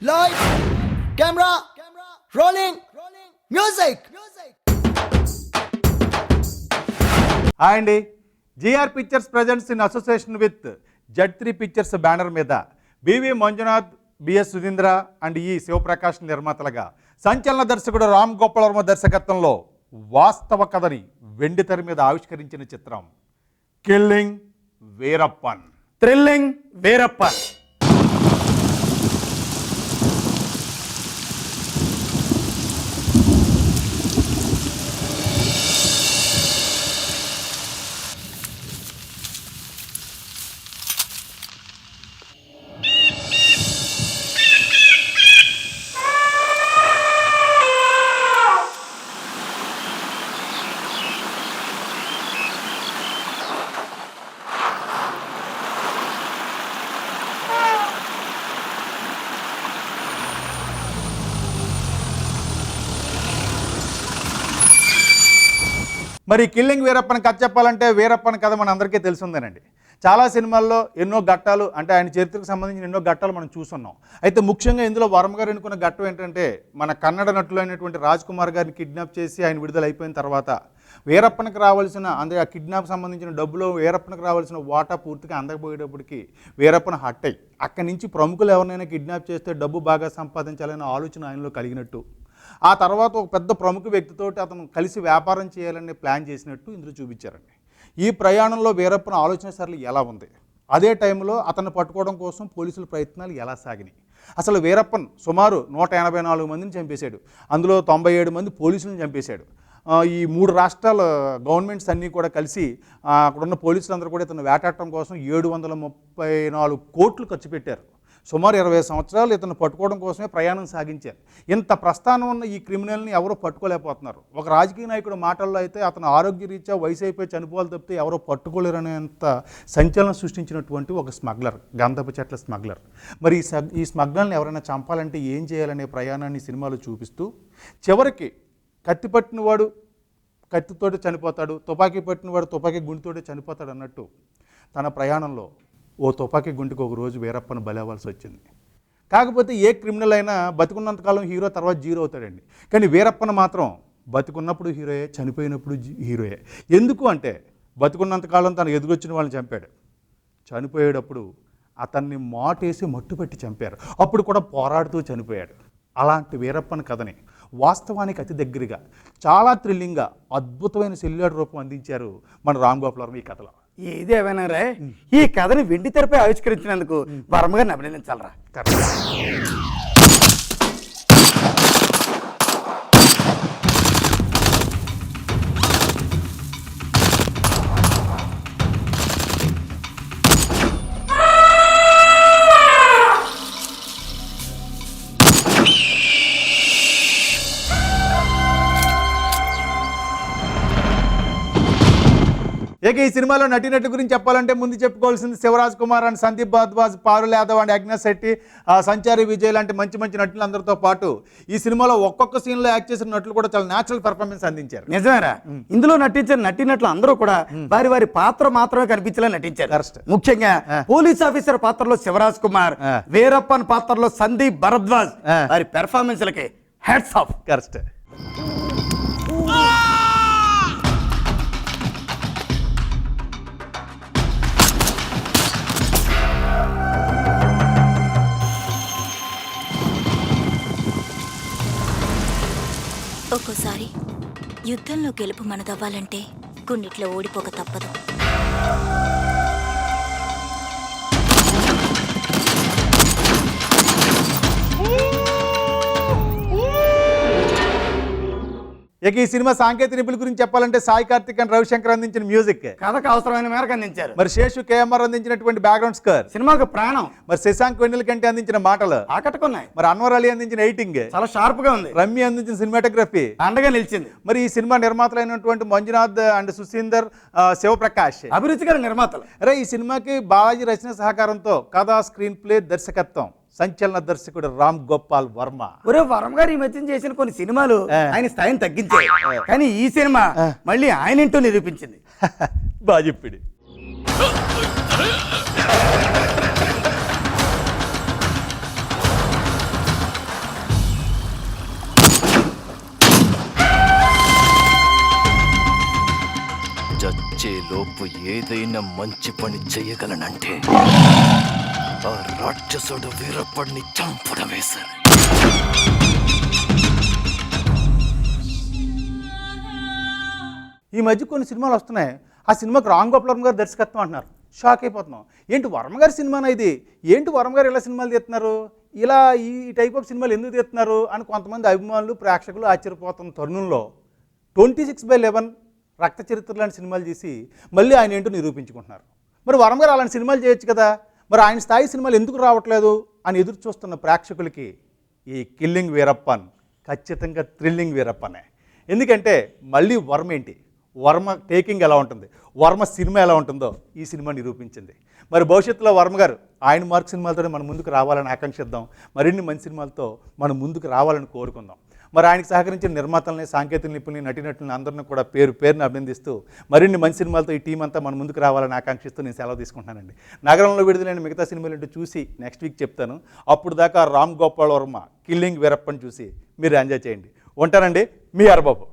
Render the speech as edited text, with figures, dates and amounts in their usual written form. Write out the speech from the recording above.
Lights, camera, rolling, music. Hi అండి. GR pictures presents in association with Z3 pictures banner మీద BV Manjunath, BS Sudheendra and E Shivaprakash నిర్మాతలుగా సంచలన దర్శకుడు రామ్ గోపాల్ వర్మ దర్శకత్వంలో వాస్తవ కథని వెండితెర మీద ఆవిష్కరించిన చిత్రం కిల్లింగ్ వీరప్పన్. థ్రిల్లింగ్ వీరప్పన్. మరి కిల్లింగ్ వీరప్పన్ కథ చెప్పాలంటే వీరప్పన్ కథ మన అందరికీ తెలిసిందేనండి. చాలా సినిమాల్లో ఎన్నో ఘట్టాలు, అంటే ఆయన చరిత్రకు సంబంధించిన ఎన్నో ఘట్టాలు మనం చూస్తున్నాం. అయితే ముఖ్యంగా ఇందులో వర్మ గారు ఎన్నుకున్న ఘట్టం ఏంటంటే మన కన్నడ నటులైనటువంటి రాజ్ కుమార్ గారిని కిడ్నాప్ చేసి ఆయన విడుదల అయిపోయిన తర్వాత వీరప్పనికి రావాల్సిన, అంటే ఆ కిడ్నాప్ సంబంధించిన డబ్బులో వీరప్పనికి రావాల్సిన వాటా పూర్తిగా అందకపోయేటప్పటికి వీరప్పన హట్ అయ్యి అక్కడి నుంచి ప్రముఖులు ఎవరినైనా కిడ్నాప్ చేస్తే డబ్బు బాగా సంపాదించాలనే ఆలోచన ఆయనలో కలిగినట్టు, ఆ తర్వాత ఒక పెద్ద ప్రముఖ వ్యక్తితోటి అతను కలిసి వ్యాపారం చేయాలని ప్లాన్ చేసినట్టు ఇందులో చూపించారండి. ఈ ప్రయాణంలో వీరప్పన ఆలోచన సరళి ఎలా ఉంది, అదే టైంలో అతన్ని పట్టుకోవడం కోసం పోలీసుల ప్రయత్నాలు ఎలా సాగినాయి, అసలు వీరప్పన్ సుమారు 184 మందిని చంపేశాడు, అందులో 97 మంది పోలీసులను చంపేశాడు. ఈ 3 రాష్ట్రాల గవర్నమెంట్స్ అన్నీ కూడా కలిసి అక్కడున్న పోలీసులందరూ కూడా ఇతను వేటాడటం కోసం 734 కోట్లు ఖర్చు పెట్టారు. సుమారు 20 సంవత్సరాలు ఇతను పట్టుకోవడం కోసమే ప్రయాణం సాగించారు. ఇంత ప్రస్థానం ఉన్న ఈ క్రిమినల్ని ఎవరో పట్టుకోలేకపోతున్నారు. ఒక రాజకీయ నాయకుడు మాటల్లో అయితే అతను ఆరోగ్య రీత్యా వయసు అయిపోయి చనిపోవాలి తప్పితే ఎవరో పట్టుకోలేరనేంత సంచలనం సృష్టించినటువంటి ఒక స్మగ్లర్, గంధపు చెట్ల స్మగ్లర్. మరి ఈ స్మగ్లర్ని ఎవరైనా చంపాలంటే ఏం చేయాలనే ప్రయాణాన్ని సినిమాలో చూపిస్తూ చివరికి కత్తి పట్టినవాడు కత్తితోటి చనిపోతాడు, తుపాకీ పట్టినవాడు తుపాకీ గుండితోటి చనిపోతాడు అన్నట్టు తన ప్రయాణంలో ఓ తుపాకీ గుంటికి ఒక రోజు వీరప్పను బలవ్వాల్సి వచ్చింది. కాకపోతే ఏ క్రిమినల్ అయినా బతికున్నంతకాలం హీరో, తర్వాత జీరో అవుతాడండి. కానీ వీరప్పన మాత్రం బతికున్నప్పుడు హీరోయే, చనిపోయినప్పుడు హీరోయే. ఎందుకు అంటే బతికున్నంతకాలం తను ఎదురొచ్చిన వాళ్ళని చంపాడు, చనిపోయేటప్పుడు అతన్ని మాటేసి మట్టుపెట్టి చంపారు, అప్పుడు కూడా పోరాడుతూ చనిపోయాడు. అలాంటి వీరప్పన కథని వాస్తవానికి అతి దగ్గరగా చాలా థ్రిల్లింగ్గా అద్భుతమైన సెల్యులార్ రూపం అందించారు మన రామ్ గోపాల్ వర్మ ఈ కథలో. ఏది ఏమైనా రే, ఈ కథని వెండి తెరపై ఆవిష్కరించినందుకు వర్మ గారిని అభినందించాలరా. ఇక ఈ సినిమాలో నటినట్ల గురించి చెప్పాలంటే ముందు చెప్పుకోవాల్సింది శివరాజ్ కుమార్ అండ్ సందీప్ భారద్వాజ్, పారుల్ యాదవ్ అండ్ అగ్నేష్ శెట్టి, సంచారి విజయ్ లాంటి మంచి మంచి నటులందరితో పాటు ఈ సినిమాలో ఒక్కొక్క సీన్లో యాక్ట్ చేసిన నటులు కూడా చాలా న్యాచురల్ పెర్ఫార్మెన్స్ అందించారు. నిజమేరా, ఇందులో నటించిన నటినట్లు అందరూ కూడా వారి వారి పాత్ర మాత్రమే కనిపించేలా నటించారు. ముఖ్యంగా పోలీస్ ఆఫీసర్ పాత్రలో శివరాజ్ కుమార్, వీరప్పన్ పాత్రలో సందీప్ భరద్వాజ్, వారి పెర్ఫార్మెన్స్ లకి హ్యాట్స్ ఆఫ్. కరెక్ట్. ఒక్కోసారి యుద్ధంలో గెలుపు మనదవ్వాలంటే గుండెట్లో ఓడిపోక తప్పదు. ఇక ఈ సినిమా సాంకేతిక నిపుణుల గురించి చెప్పాలంటే సాయి కార్తిక్ అండ్ రవిశంకర్ అందించిన మ్యూజిక్ కథకు అవసరమైన మేరకు అందించారు. మరి శేషు కేఎంఆర్ అందించినటువంటి బ్యాక్గ్రౌండ్ స్కోర్ సినిమాకు ప్రాణం. మరి శశాంక్ వెన్నెల కంటే అందించిన మాటలు ఆకట్టుకున్నాయి. మరి అన్వర్ అలీ అందించిన ఎడిటింగ్ చాలా షార్ప్ గా ఉంది. రమ్య అందించిన సినిమాటోగ్రఫీ అండగా నిలిచింది. మరి ఈ సినిమా నిర్మాతలైనటువంటి మంజునాథ్ అండ్ సుశీందర్, శివప్రకాష్ అభిరుచికర నిర్మాతలు. అరే ఈ సినిమాకి బాలాజీ రచన సహకారంతో కథా, స్క్రీన్ ప్లే, దర్శకత్వం సంచలన దర్శకుడు రామ్ గోపాల్ వర్మ. ఒరే వర్మ గారు ఈ మధ్య చేసిన కొన్ని సినిమాలు ఆయన స్థాయిని తగ్గించాయి, కానీ ఈ సినిమా మళ్ళీ ఆయన ఇంటూ నిరూపించింది. బాగా చెప్పాడు. వచ్చేలోపు ఏదైనా మంచి పని చేయగలనంటే ఆ రాక్షసుడు వీరప్పడిని చంపడమే సార్. ఈ మధ్య కొన్ని సినిమాలు వస్తున్నాయి, ఆ సినిమాకి రామ్ గోపాల్ వర్మ గారు దర్శకత్వం అంటున్నారు. షాక్ అయిపోతున్నాం. ఏంటి వర్మ గారి సినిమానా ఇది? ఏంటి వర్మ గారు ఇలా సినిమాలు తీస్తున్నారు, ఇలా ఈ టైప్ ఆఫ్ సినిమాలు ఎందుకు తీస్తున్నారు అని కొంతమంది అభిమానులు ప్రేక్షకులు ఆశ్చర్యపోతున్న తరుణంలో 26/11 రక్త చరిత్ర లాంటి సినిమాలు తీసి మళ్ళీ ఆయన ఏంటో నిరూపించుకుంటున్నారు. మరి వర్మ గారు అలాంటి సినిమాలు చేయొచ్చు కదా, మరి ఆయన స్థాయి సినిమాలు ఎందుకు రావట్లేదు అని ఎదురు చూస్తున్న ప్రేక్షకులకి ఈ కిల్లింగ్ వీరప్పన్ ఖచ్చితంగా థ్రిల్లింగ్ వీరప్పనే. ఎందుకంటే మళ్ళీ వర్మ ఏంటి, వర్మ టేకింగ్ ఎలా ఉంటుంది, వర్మ సినిమా ఎలా ఉంటుందో ఈ సినిమా నిరూపించింది. మరి భవిష్యత్తులో వర్మ గారు ఆయన మార్క్ సినిమాలతోనే మన ముందుకు రావాలని ఆకాంక్షిద్దాం. మరిన్ని మంచి సినిమాలతో మనం ముందుకు రావాలని కోరుకుందాం. మరి ఆయనకు సహకరించిన నిర్మాతల్ని, సాంకేతిక నిపుణుల్ని, నటీనటుల్ని అందరినీ కూడా పేరుని అభినందిస్తూ మరిన్ని మంచి సినిమాలతో ఈ టీం అంతా మన ముందుకు రావాలని ఆకాంక్షిస్తూ నేను సెలవు తీసుకుంటున్నానండి. నగరంలో విడుదలైన మిగతా సినిమాలు ఏంటో చూసి నెక్స్ట్ వీక్ చెప్తాను. అప్పుడు దాకా రామ్ గోపాల్ వర్మ కిల్లింగ్ వీరప్పని చూసి మీరు ఎంజాయ్ చేయండి. ఉంటానండి, మీ హరబాబు.